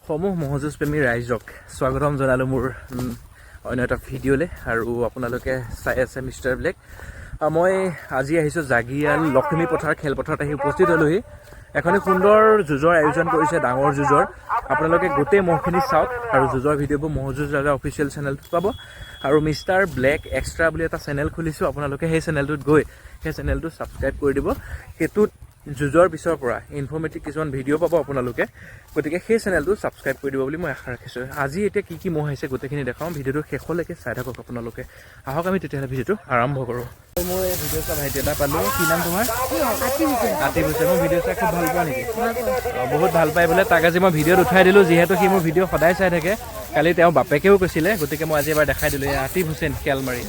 সমূহ মহযুঁজ প্ৰেমী ৰাইজক স্বাগতম জনালোঁ মোৰ অন্য এটা ভিডিঅ'লৈ। আৰু আপোনালোকে চাই আছে মিষ্টাৰ ব্লেক। মই আজি আহিছোঁ জাগিয়াল লখিমী পথাৰ খেলপথাৰত আহি উপস্থিত হ'লোহি। এখনি সুন্দৰ যুঁজৰ আয়োজন কৰিছে, ডাঙৰ যুঁজৰ। আপোনালোকে গোটেই মহখিনি চাওক আৰু যুঁজৰ ভিডিঅ'বোৰ মহযুঁজ ৰাজা অফিচিয়েল চেনেলটোত পাব। আৰু মিষ্টাৰ ব্লেক এক্সট্ৰা বুলি এটা চেনেল খুলিছোঁ, আপোনালোকে সেই চেনেলটোত গৈ সেই চেনেলটো ছাবস্ক্ৰাইব কৰি দিব। সেইটোত যুঁজৰ পিছৰ পৰা ইনফৰ্মেটিভ কিছুমান ভিডিঅ' পাব আপোনালোকে, গতিকে সেই চেনেলটো ছাবস্ক্ৰাইব কৰি দিব বুলি মই আশা ৰাখিছোঁ। আজি এতিয়া কি মহ আহিছে গোটেইখিনি দেখাওঁ, ভিডিঅ'টো শেষলৈকে চাই থাকক আপোনালোকে। আহক আমি তেতিয়াহ'লে ভিডিঅ'টো আৰম্ভ কৰোঁ। মোৰ এই ভিডিঅ' চোৱা ভাইটি এটা পালোঁ, কি নাম তোমাৰ? আতিফ হৈছে। মোৰ ভিডিঅ' চাই খুব ভাল পোৱা নেকি? বহুত ভাল পাই বোলে। তাক আজি মই ভিডিঅ'ত উঠাই দিলোঁ, যিহেতু সি মোৰ ভিডিঅ' সদায় চাই থাকে। কালি তেওঁ বাপেকেও কৈছিলে, গতিকে মই আজি এবাৰ দেখাই দিলোঁ। এই আতিফ হুছেইন শিয়ালমাৰী।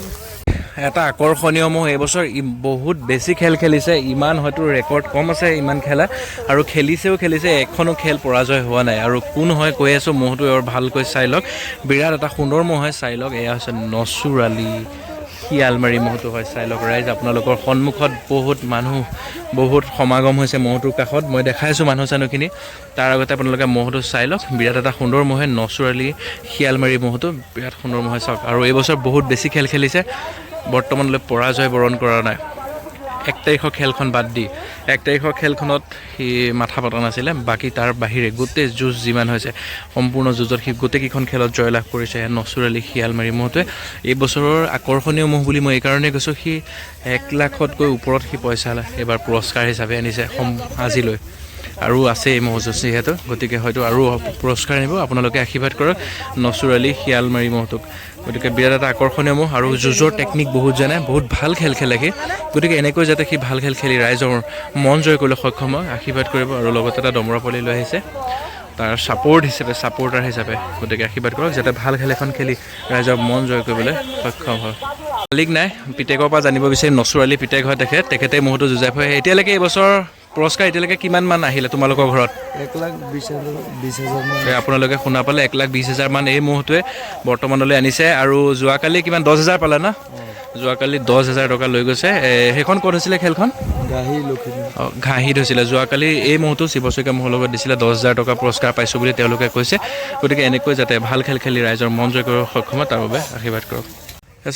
এটা আকৰ্ষণীয় মহ, এইবছৰ বহুত বেছি খেল খেলিছে। ইমান হয়তো ৰেকৰ্ড কম আছে ইমান খেলা, আৰু খেলিছে। এখনো খেল পৰাজয় হোৱা নাই। আৰু কোন হয় কৈ আছোঁ, মহটো এবাৰ ভালকৈ চাই লওক। বিৰাট এটা সুন্দৰ মহ হয়, চাই লওক। এয়া হৈছে নচুৰ আলী শিয়ালমাৰী মহটো হয়, চাই লওক ৰাইজ। আপোনালোকৰ সন্মুখত বহুত সমাগম হৈছে মহটোৰ কাষত। মই দেখাইছোঁ মানুহ চানুহখিনি, তাৰ আগতে আপোনালোকে মহটো চাই লওক। বিৰাট এটা সুন্দৰ মহে, নচুৰ আলী শিয়ালমাৰী মহটো বিৰাট সুন্দৰ মহে, চাওক। আৰু এইবছৰ বহুত বেছি খেল খেলিছে, বৰ্তমানলৈ পৰাজয় বৰণ কৰা নাই। 1 তাৰিখৰ খেলখন বাদ দি 1 তাৰিখৰ খেলখনত সি মাথা পতা নাছিলে, বাকী তাৰ বাহিৰে গোটেই যুঁজ যিমান হৈছে সম্পূৰ্ণ যুঁজত সি গোটেইকেইখন খেলত জয়লাভ কৰিছে। নচুৰ আলী শিয়ালমাৰী মহটোৱে এইবছৰৰ আকৰ্ষণীয় মহ বুলি মই এইকাৰণেই কৈছোঁ, সি 1 লাখতকৈ ওপৰত সি পইচা এইবাৰ পুৰস্কাৰ হিচাপে আনিছে আজিলৈ। আৰু আছে এই মহযুঁজ যিহেতু, গতিকে হয়তো আৰু পুৰস্কাৰ আনিব। আপোনালোকে আশীৰ্বাদ কৰক নচুৰ আলী শিয়ালমাৰী মহটোক। গতিকে বিৰাট এটা আকৰ্ষণীয় মহ, আৰু যুঁজৰ টেকনিক বহুত জানে, বহুত ভাল খেল খেলে সি। গতিকে এনেকৈ যাতে সি ভাল খেল খেলি ৰাইজৰ মন জয় কৰিবলৈ সক্ষম হয়, আশীৰ্বাদ কৰিব। আৰু লগতে এটা দমৰা পোৱালি লৈ আহিছে তাৰ ছাপৰ্টাৰ হিচাপে। গতিকে আশীৰ্বাদ কৰক যাতে ভাল খেল এখন খেলি ৰাইজৰ মন জয় কৰিবলৈ সক্ষম হয়। মালিক নাই, পিতেকৰ পৰা জানিব বিচাৰি। নচুৰ আলী পিতেক হয় তেখেতে মহটো যুঁজাই ফুৰে। এতিয়ালৈকে এইবছৰ পুৰস্কাৰ এতিয়ালৈকে কিমান মান আহিলে তোমালোকৰ ঘৰত? 1,20,000 আপোনালোকে শুনা পালে, 1,20,000 মান এই মহটোৱে বৰ্তমানলৈ আনিছে। আৰু যোৱাকালি কিমান 10,000 পালে ন? যোৱাকালি 10,000 টকা লৈ গৈছে। সেইখন ক'ত হৈছিলে খেলখন? ঘাঁহিত হৈছিলে যোৱাকালি। এই মহটো শিৱচৈকা মহৰ লগত দিছিলে, 10,000 টকা পুৰস্কাৰ পাইছোঁ বুলি তেওঁলোকে কৈছে। গতিকে এনেকৈ যাতে ভাল খেল খেলি ৰাইজৰ মন জয় কৰিব সক্ষম হয়, তাৰ বাবে আশীৰ্বাদ কৰক।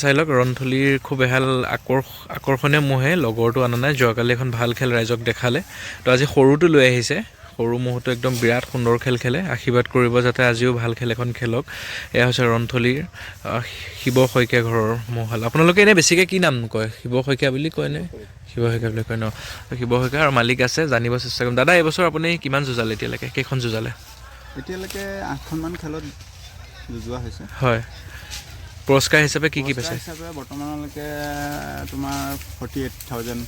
চাই লওক, ৰন্থলীৰ খুব এহাল আকৰ্ষণীয় মহে, লগৰটো অনা নাই। যোৱাকালি এখন ভাল খেল ৰাইজক দেখালে, তো আজি সৰুটো লৈ আহিছে। সৰু মহটো একদম বিৰাট সুন্দৰ খেল খেলে। আশীৰ্বাদ কৰিব যাতে আজিও ভাল খেল এখন খেলক। এয়া হৈছে ৰন্থলীৰ শিৱ শইকীয়া ঘৰৰ মহহাল। আপোনালোকে এনেই বেছিকৈ কি নাম কয়? শিৱ শইকীয়া বুলি কয়নে? শিৱ শইকীয়া বুলি কয় ন? শিৱ শইকীয়া আৰু মালিক আছে, জানিব চেষ্টা কৰিম। দাদা, এইবছৰ আপুনি কিমান যুঁজালে এতিয়ালৈকে? কেইখন যুঁজালে? এতিয়ালৈকে 8খনমান খেলত যুঁজোৱা হৈছে। হয়। পুৰস্কাৰ হিচাপে কি পাইছে? বৰ্তমানলৈকে তোমাৰ 48,000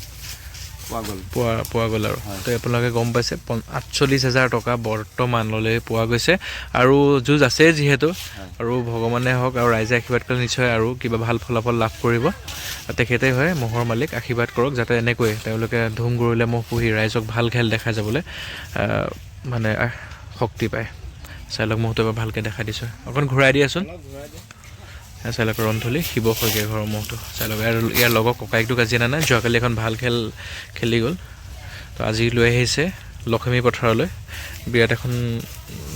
পোৱা গ'ল আৰু। তো আপোনালোকে গম পাইছে, 48,000 টকা বৰ্তমানলৈ পোৱা গৈছে। আৰু যুঁজ আছে যিহেতু, আৰু ভগৱানে হওক আৰু ৰাইজে আশীৰ্বাদ কৰিলে নিশ্চয় আৰু কিবা ভাল ফলাফল লাভ কৰিব। তেখেতেই হয় মহৰ মালিক। আশীৰ্বাদ কৰক যাতে এনেকৈ তেওঁলোকে ধুম গৰুলে মহ পুহি ৰাইজক ভাল খেল দেখাই যাবলৈ মানে শক্তি পায়। চাই লওক, মহটো এবাৰ ভালকৈ দেখাই দিছোঁ। অকণ ঘূৰাই দিয়াচোন। চাই লওক, ৰন্থলী শিৱ শইকীয়া ঘৰৰ মহটো চাই লওক। আৰু ইয়াৰ লগৰ ককাইকটোক আজি অনা নাই, যোৱাকালি এখন ভাল খেল খেলি গ'ল। তো আজি লৈ আহিছে লখিমী পথাৰলৈ। বিৰাট এখন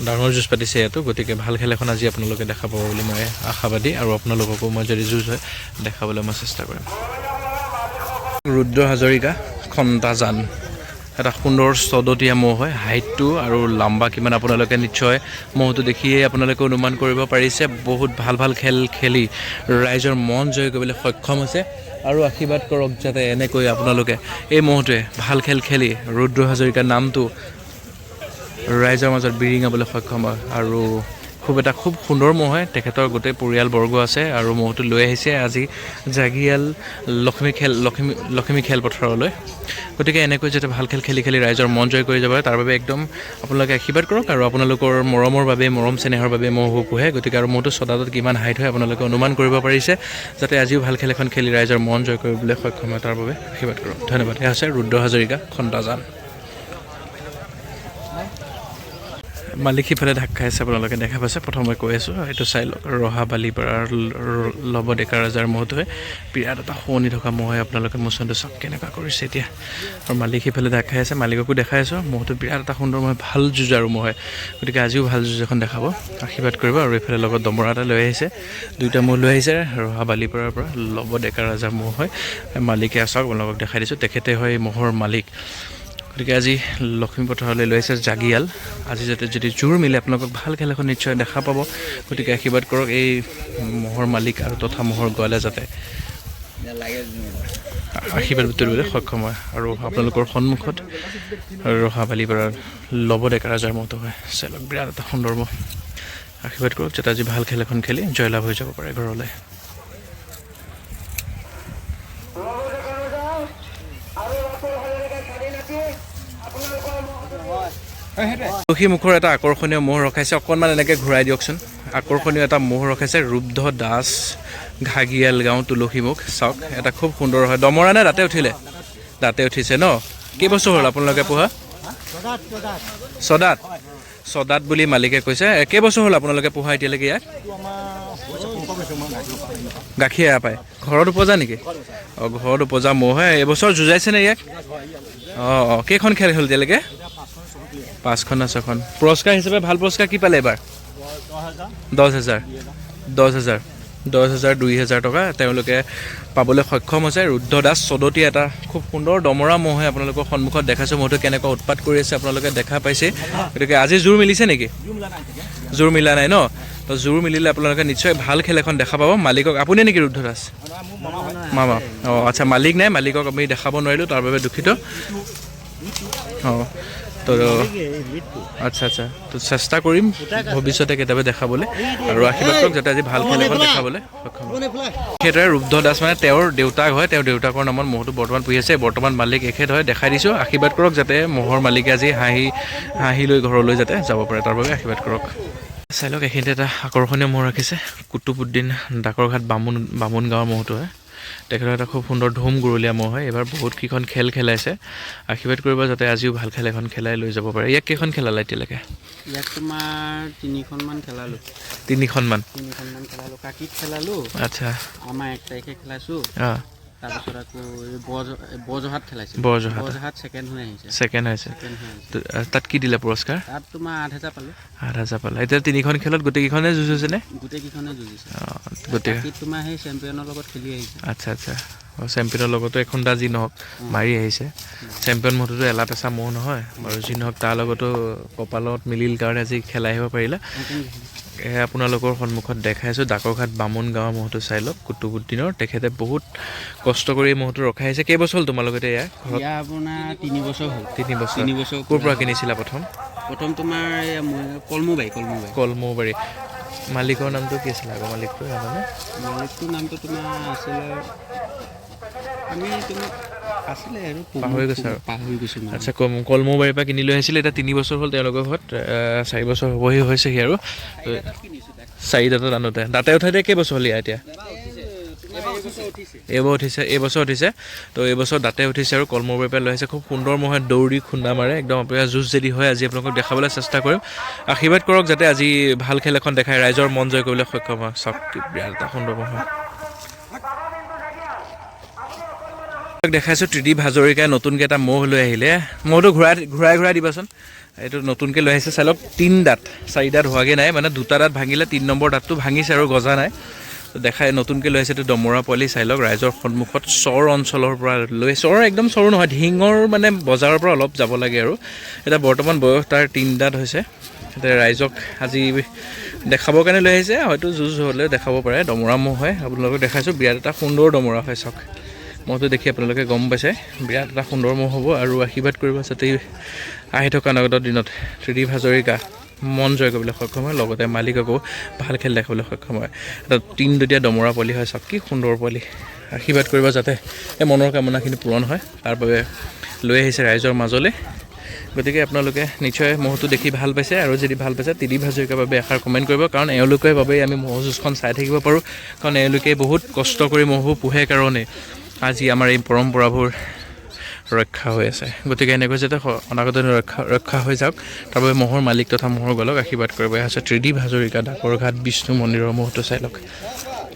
ডাঙৰ যুঁজ পাতিছে ইয়াতো, গতিকে ভাল খেল এখন আজি আপোনালোকে দেখা পাব বুলি মই আশাবাদী। আৰু আপোনালোককো মই যদি যুঁজ হয় দেখাবলৈ মই চেষ্টা কৰিম। ৰুদ্ৰ হাজৰিকা খন্তাজান, এটা সুন্দৰ চদতীয়া মহ হয়। হাইটটো আৰু লাম্বা কিমান আপোনালোকে নিশ্চয় মহটো দেখিয়ে আপোনালোকে অনুমান কৰিব পাৰিছে। বহুত ভাল খেল খেলি ৰাইজৰ মন জয় কৰিবলৈ সক্ষম হৈছে। আৰু আশীৰ্বাদ কৰক যাতে এনেকৈ আপোনালোকে এই মহটোৱে ভাল খেল খেলি ৰুদ্ৰ হাজৰিকাৰ নামটো ৰাইজৰ মাজত বিৰিঙাবলৈ সক্ষম হয়। আৰু খুব সুন্দৰ মহ হয়। তেখেতৰ গোটেই পৰিয়ালবৰ্গ আছে, আৰু মহটো লৈ আহিছে আজি জাগিয়াল লখিমী খেলপথাৰলৈ। গতিকে এনেকৈ যাতে ভাল খেল খেলি ৰাইজৰ মন জয় কৰি যাব, তাৰ বাবে একদম আপোনালোকে আশীৰ্বাদ কৰক। আৰু আপোনালোকৰ মৰমৰ বাবে, মৰম চেনেহৰ বাবে মহবোৰ পোহে। গতিকে আৰু মহটো চদাটোত কিমান হাইট হয় আপোনালোকে অনুমান কৰিব পাৰিছে, যাতে আজিও ভাল খেল এখন খেলি ৰাইজৰ মন জয় কৰিবলৈ সক্ষম হয়, তাৰ বাবে আশীৰ্বাদ কৰক। ধন্যবাদ। এয়া হৈছে ৰুদ্ৰ হাজৰিকা খন্তাজান। মালিক সিফালে ঢাক খাই আছে, আপোনালোকে দেখা পাইছে। প্ৰথমে কৈ আছোঁ, এইটো চাই লওক, ৰহা বালিপাৰাৰ লৱ ডেকা ৰজাৰ মহটো হয়। বিৰাট এটা শুৱনি থকা মহ হয়। আপোনালোকে মোচনটো চাওক কেনেকুৱা কৰিছে এতিয়া। আৰু মালিক সিফালে ঢাক খাই আছে, মালিককো দেখাই আছোঁ। মহটো বিৰাট এটা সুন্দৰ মহ, ভাল যুঁজাৰু মহ হয়। গতিকে আজিও ভাল যুঁজ এখন দেখাব, আশীৰ্বাদ কৰিব। আৰু এইফালে লগত দমৰা এটা লৈ আহিছে, দুইটা মহ লৈ আহিছে ৰহা বালিপাৰাৰ পৰা। লৱ ডেকা ৰজাৰ মহ হয়। মালিকে চাওক, আপোনালোকক দেখাই দিছোঁ, তেখেতে হয় মহৰ মালিক। গতিকে আজি লক্ষ্মী পথাৰলৈ লৈ আহিছে জাগিয়াল। আজি যাতে যদি জোৰ মিলে আপোনালোকক ভাল খেল এখন নিশ্চয় দেখা পাব। গতিকে আশীৰ্বাদ কৰক এই মহৰ মালিক আৰু তথা মহৰ গোৱালে যাতে আশীৰ্বাদ তুলিবলৈ সক্ষম হয়। আৰু আপোনালোকৰ সন্মুখত ৰহা বালিপাৰাৰ লৱ ডেকা ৰজাৰ মহটো হয়। চাওক বিৰাট এটা সুন্দৰ মহ। আশীৰ্বাদ কৰক যাতে আজি ভাল খেল এখন খেলি জয়লাভ হৈ যাব পাৰে ঘৰলৈ। তুলসী মুখৰ এটা আকৰ্ষণীয় মহ ৰখাইছে, অকণমান এনেকৈ ঘূৰাই দিয়কচোন। আকৰ্ষণীয় এটা মহ ৰখাইছে, ৰুদ্ধ দাস, ঘাগিয়াল গাঁও, তুলসীমুখ। চাওক এটা খুব সুন্দৰ হয়। দমৰা নে দাঁতে উঠিলে? দাঁতে উঠিছে ন? কেইবছৰ হ'ল আপোনালোকে পোহা? ছদাত। ছদাত বুলি মালিকে কৈছে। কেইবছৰ হ'ল আপোনালোকে পোহা এতিয়ালৈকে ইয়াক? গাখীৰ এয়া পায়। ঘৰত উপজা নেকি? অঁ, ঘৰত উপজা মহ হয়। এবছৰ যুঁজাইছেনে ইয়াক? অঁ, কেইখন খেল হ'ল এতিয়ালৈকে? 5খন না 6খন। পুৰস্কাৰ হিচাপে ভাল পুৰস্কাৰ কি পালে এবাৰ? 10,000 2,000 টকা তেওঁলোকে পাবলৈ সক্ষম হৈছে। ৰুদ্ধ দাস চদতি এটা খুব সুন্দৰ দমৰা মহ হয়। আপোনালোকৰ সন্মুখত দেখাইছোঁ মহটো কেনেকুৱা উৎপাত কৰি আছে, আপোনালোকে দেখা পাইছে। গতিকে আজি জোৰ মিলিছে নেকি? জোৰ মিলা নাই ন? তো জোৰ মিলিলে আপোনালোকে নিশ্চয় ভাল খেল এখন দেখা পাব। মালিকক আপুনি নেকি ৰুদ্ধ দাস? মামা। অঁ, আচ্ছা, মালিক নাই, মালিকক আমি দেখাব নোৱাৰিলোঁ, তাৰ বাবে দুখিত। অঁ, তো আচ্ছা, তো চেষ্টা কৰিম ভৱিষ্যতে কেতিয়াবা দেখাবলৈ। আৰু আশীৰ্বাদ কৰক যাতে আজি ভাল খেল এখন দেখাবলৈ সক্ষম হয়। সেইদৰে ৰুদ্ধ দাস মানে তেওঁৰ দেউতাক হয়। তেওঁৰ দেউতাকৰ নামত মহটো বৰ্তমান পুহি আছে। বৰ্তমান মালিক এখেত হয়, দেখাই দিছোঁ। আশীৰ্বাদ কৰক যাতে মহৰ মালিকে আজি হাঁহি লৈ ঘৰলৈ যাতে যাব পাৰে, তাৰ বাবে আশীৰ্বাদ কৰক। চাই লওক, এইখিনিতে এটা আকৰ্ষণীয় মহ ৰাখিছে। কুতুবুদ্দিন ডাকৰঘাট বামুণ গাঁৱৰ মহটো হয়। তেখেতৰ এটা খুব সুন্দৰ ধুম গুৰুলীয়া মহ হয়। এইবাৰ বহুতকেইখন খেল খেলাইছে। আশীৰ্বাদ কৰিব যাতে আজিও ভাল খেল এখন খেলাই লৈ যাব পাৰে। ইয়াক কেইখন খেলালে এতিয়ালৈকে? ইয়াক তোমাৰ 3খনমান খেলালোঁ। 3খনমান খেলালোঁ। কাকিত খেলালোঁ। আচ্ছা। আমাৰ 1 তাৰিখে খেলাইছোঁ। অঁ, তাৰপিছত আকৌ এই বৰজহাট খেলাইছোঁ। বৰজহাট ছেকেণ্ড হৈ আহিছে। ছেকেণ্ড হৈছে। তাত কি দিলে পুৰস্কাৰ? তাত তোমাৰ 8,000 পালোঁ। 8,000 পালে। এতিয়া 3খন খেলত গোটেইকেইখনে যুঁজ হৈছেনে? গোটেইকেইখনে যুঁজিছে। অঁ, গোটেই তোমাৰ সেই চেম্পিয়নৰ লগত খেলি আহিছে। আচ্ছা। চেম্পিয়নৰ লগতো এখন যি নহওক মাৰি আহিছে। চেম্পিয়ন মহটোতো এলা পেচা মহ নহয় বাৰু, যি নহওক তাৰ লগতো কপালত মিলিল কাৰণে আজি খেলাই আহিব পাৰিলে। আপোনালোকৰ সন্মুখত দেখাইছোঁ ডাকৰঘাট বামুণ গাঁৱৰ মহটো চাই লওক, কুতুবুদ্দিনৰ। তেখেতে বহুত কষ্ট কৰি মহটো ৰখাই আহিছে। কেইবছৰ হ'ল তোমালোকে ইয়াৰ ঘৰত? আপোনাৰ 3 বছৰ হ'ল। 3 বছৰ। ক'ৰ পৰা কিনিছিলা প্ৰথম? তোমাৰ কলমৌবাৰী। মালিকৰ নামটো কি আছিলে আগৰ মালিকটো? মালিকটোৰ নামটো তোমাৰ আছিলে, পাহৰি গৈছোঁ। আচ্ছা, কলমৌবাৰীৰ পৰা কিনি লৈ আহিছিলে। এতিয়া 3 বছৰ হ'ল তেওঁলোকৰ ঘৰত। 4 বছৰ হ'বহি হৈছেহি আৰু 4 দাঁতত আনোতে। দাঁতে উঠাইতে কেইবছৰ হ'ল এতিয়া? এইবছৰ উঠিছে। তো এইবছৰ দাঁতে উঠিছে আৰু কলমৌবাৰীৰ পৰা লৈ আহিছে। খুব সুন্দৰ মহে দৌৰি খুন্দা মাৰে একদম। আপোনাৰ যুঁজ যদি হয় আজি আপোনালোকক দেখাবলৈ চেষ্টা কৰিম। আশীৰ্বাদ কৰক যাতে আজি ভাল খেল এখন দেখাই ৰাইজৰ মন জয় কৰিবলৈ সক্ষম হয়। চাওক বিৰাট এটা সুন্দৰ মহ হয়। দেখাইছোঁ ত্ৰিদীপ হাজৰিকাই নতুনকৈ এটা মহ লৈ আহিলে। মহটো ঘূৰাই দিবাচোন। এইটো নতুনকৈ লৈ আহিছে। চাই লওক 3 দাঁত, 4 দাঁত হোৱাগৈ নাই, মানে 2টা দাঁত ভাঙিলে, 3 নম্বৰ দাঁতটো ভাঙিছে আৰু গজা নাই। দেখাই নতুনকৈ লৈ আহিছে। এইটো দমৰা পোৱালি। চাই লওক ৰাইজৰ সন্মুখত চৰ অঞ্চলৰ পৰা লৈ, চৰ একদম চৰো নহয়, ঢিঙৰ মানে বজাৰৰ পৰা অলপ যাব লাগে আৰু। এতিয়া বৰ্তমান বয়স তাৰ 3 দাঁত হৈছে। এতিয়া ৰাইজক আজি দেখাবৰ কাৰণে লৈ আহিছে। হয়তো যুঁজ হ'লে দেখাব পাৰে। দমৰা মহ হয়, আপোনালোকক দেখাইছোঁ। বিৰাট এটা সুন্দৰ দমৰা হয়। চাওক মহটো দেখি আপোনালোকে গম পাইছে বিৰাট এটা সুন্দৰ মহ হ'ব। আৰু আশীৰ্বাদ কৰিব যাতে আহি থকা নগদ দিনত ত্ৰিদীপ হাজৰিকা মন জয় কৰিবলৈ সক্ষম হয়, লগতে মালিককো ভাল খেল দেখাবলৈ সক্ষম হয়। এটা 3 দমৰা পোৱালি হয়। চাওক কি সুন্দৰ পোৱালি। আশীৰ্বাদ কৰিব যাতে এই মনৰ কামনাখিনি পূৰণ হয়, তাৰ বাবে লৈ আহিছে ৰাইজৰ মাজলৈ। গতিকে আপোনালোকে নিশ্চয় মহটো দেখি ভাল পাইছে। আৰু যদি ভাল পাইছে ত্ৰিদীপ হাজৰিকাৰ বাবে এষাৰ কমেণ্ট কৰিব, কাৰণ এওঁলোকৰ বাবেই আমি মহ যুঁজখন চাই থাকিব পাৰোঁ। কাৰণ এওঁলোকে বহুত কষ্ট কৰি মহবোৰ পোহে কাৰণে আজি আমাৰ এই পৰম্পৰাবোৰ ৰক্ষা হৈ আছে। গতিকে এনেকৈ যাতে অনাগত দিনত ৰক্ষা হৈ যাওক তাৰ বাবে মহৰ মালিক তথা মহৰ গলক আশীৰ্বাদ কৰিব আছে ত্ৰিদীপ হাজৰিকা ডাকৰঘাট বিষ্ণু মন্দিৰৰ মহটো চাই লওক।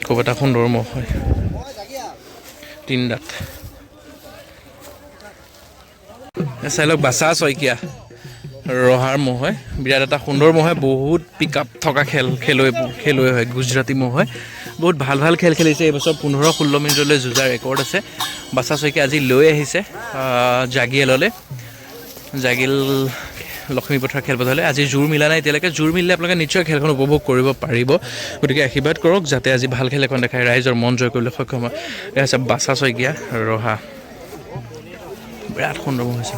খুব এটা সুন্দৰ মহ হয়, 3 দাঁত। চাই লওক বাচা শইকীয়া ৰহাৰ মহ হয়, বিৰাট এটা সুন্দৰ মহ হয়, বহুত পিক আপ থকা খেলুৱৈ হয়, গুজৰাটী মহ হয়। বহুত ভাল ভাল খেল খেলিছে এইবছৰ, 15-16 মিনিটলৈ যুঁজাৰ ৰেকৰ্ড আছে। বাচা শইকীয়া আজি লৈ আহিছে জাগিয়েললৈ, জাগিল লক্ষ্মীপথাৰ খেলপথাৰলৈ। আজি জোৰ মিলা নাই এতিয়ালৈকে, জোৰ মিলিলে আপোনালোকে নিশ্চয় খেলখন উপভোগ কৰিব পাৰিব। গতিকে আশীৰ্বাদ কৰক যাতে আজি ভাল খেল এখন দেখাই ৰাইজৰ মন জয় কৰিবলৈ সক্ষম হয়। এয়া আছে বাচা শইকীয়া ৰহা, বিৰাট সুন্দৰ মহ হৈছে।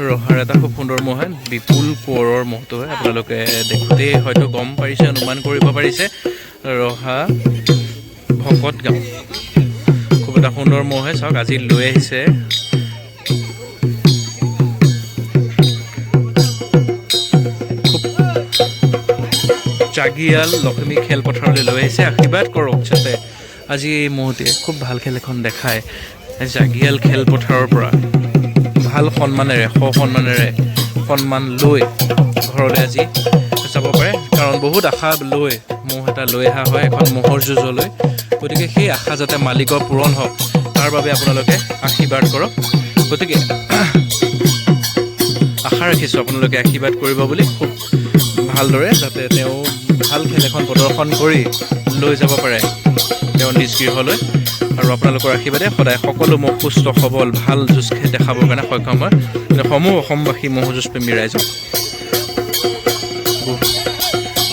ৰহাৰ এটা খুব সুন্দৰ মহ হয়, বিপুল কোঁৱৰৰ মহটো হয়। আপোনালোকে দেখোঁতেই হয়তো গম পাৰিছে, অনুমান কৰিব পাৰিছে। ৰহা ভকত গাঁও, খুব এটা সুন্দৰ মহ হয়। চাওক আজি লৈ আহিছে জাগিয়াল লক্ষ্মী খেলপথাৰলৈ লৈ আহিছে। আশীৰ্বাদ কৰক যাতে আজি এই মহটিয়ে খুব ভাল খেল এখন দেখায়। জাগিয়াল খেলপথাৰৰ পৰা ভাল সন্মানেৰে সন্মান লৈ ঘৰলৈ আজি যাব পাৰে, কাৰণ বহুত আশা লৈ মহ এটা লৈ অহা হয় এখন মহৰ যুঁজলৈ। গতিকে সেই আশা যাতে মালিকৰ পূৰণ হওক তাৰ বাবে আপোনালোকে আশীৰ্বাদ কৰক। গতিকে আশা ৰাখিছোঁ আপোনালোকে আশীৰ্বাদ কৰিব বুলি, খুব ভালদৰে যাতে তেওঁ ভাল খেল এখন প্ৰদৰ্শন কৰি লৈ যাব পাৰে তেওঁ নিজ গৃহলৈ। আৰু আপোনালোকৰ আশীৰ্বাদে সদায় সকলো মহ সুস্থ সবল ভাল যুঁজ দেখাবৰ কাৰণে সক্ষম হয়। সমূহ অসমবাসী মহ যুঁজ প্ৰেমী ৰাইজক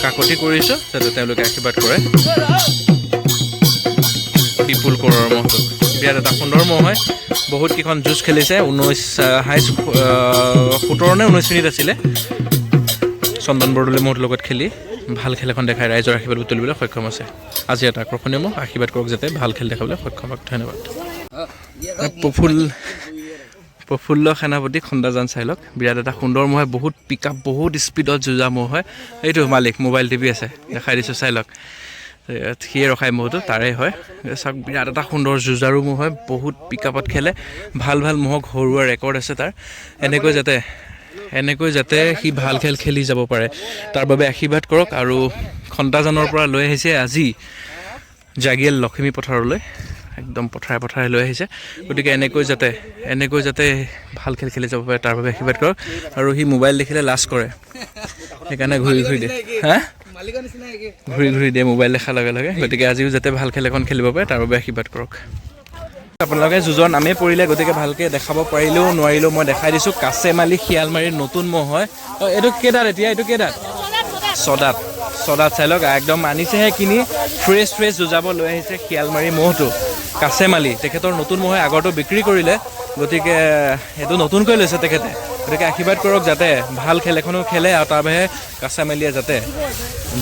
কাকতি কৰিছোঁ যাতে তেওঁলোকে আশীৰ্বাদ কৰে। বিপুল কোঁৱৰৰ মহটো বিৰাট এটা সুন্দৰ মহ হয়, বহুত কেইখন যুঁজ খেলিছে। 17 নে 19 মিনিট আছিলে চন্দন বৰদলৈ মহৰ লগত খেলি ভাল খেল এখন দেখাই ৰাইজৰ আশীৰ্বাদ তুলিবলৈ সক্ষম আছে। আজি এটা আকৰ্ষণীয় মহ, আশীৰ্বাদ কৰক যাতে ভাল খেল দেখাবলৈ সক্ষম হওক। ধন্যবাদ। প্ৰফুল্ল সেনাপতি খন্দাজান চাই লওক, বিৰাট এটা সুন্দৰ মহ হয়, বহুত পিক আপ বহুত স্পীডত যুঁজা মহ হয়। এইটো মালিক মোবাইল টিভি আছে, দেখাই দিছোঁ চাই লওক, সিয়ে ৰখাই মহটো তাৰে হয়। চাওক বিৰাট এটা সুন্দৰ যুঁজাৰু মহ হয়, বহুত পিক আপত খেলে, ভাল মহক হৰুৱা ৰেকৰ্ড আছে তাৰ। এনেকৈ যাতে সি ভাল খেল খেলি যাব পাৰে তাৰ বাবে আশীৰ্বাদ কৰক। আৰু খন্তাজানৰ পৰা লৈ আহিছে আজি জাগিয়েল লক্ষ্মী পথাৰলৈ, একদম পথাৰে লৈ আহিছে। গতিকে এনেকৈ যাতে ভাল খেল খেলি যাব পাৰে তাৰ বাবে আশীৰ্বাদ কৰক। আৰু সি মোবাইল দেখিলে লাজ কৰে, সেইকাৰণে ঘূৰি দিয়ে মোবাইল দেখাৰ লগে লগে। গতিকে আজিও যাতে ভাল খেল এখন খেলিব পাৰে তাৰ বাবে আশীৰ্বাদ কৰক। আপোনালোকে যুঁজৰ নামেই পৰিলে, গতিকে ভালকৈ দেখাব পাৰিলেও নোৱাৰিলেও মই দেখাই দিছোঁ। কাছেমালি শিয়ালমাৰীৰ নতুন মহ হয়। এইটো কেইদাঁত এতিয়া? এইটো কেইদাঁত? 6 দাঁত চাই লওক, একদম আনিছেহে কিনি, ফ্ৰেছ যুঁজাব লৈ আহিছে শিয়ালমাৰী মহটো। কাছেমালি তেখেতৰ নতুন মহ হয়, আগৰটো বিক্ৰী কৰিলে, গতিকে এইটো নতুনকৈ লৈছে তেখেতে। গতিকে আশীৰ্বাদ কৰক যাতে ভাল খেল এখনো খেলে আৰু তাৰ বাহিৰে কাছেমালিয়ে যাতে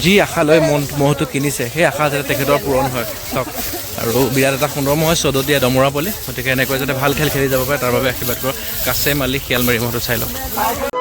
যি আশা লৈ মহটো কিনিছে সেই আশা যাতে তেখেতৰ পূৰণ হয়। চাওক আৰু বিৰাট এটা সুন্দৰ মহ হয়, 14 দিয়া দমৰা পোৱালি। গতিকে এনেকৈ যাতে ভাল খেল খেলি যাব পাৰে তাৰ বাবে আশীৰ্বাদ কৰক। কাছেমালি শিয়ালমাৰী মহটো চাই লওক।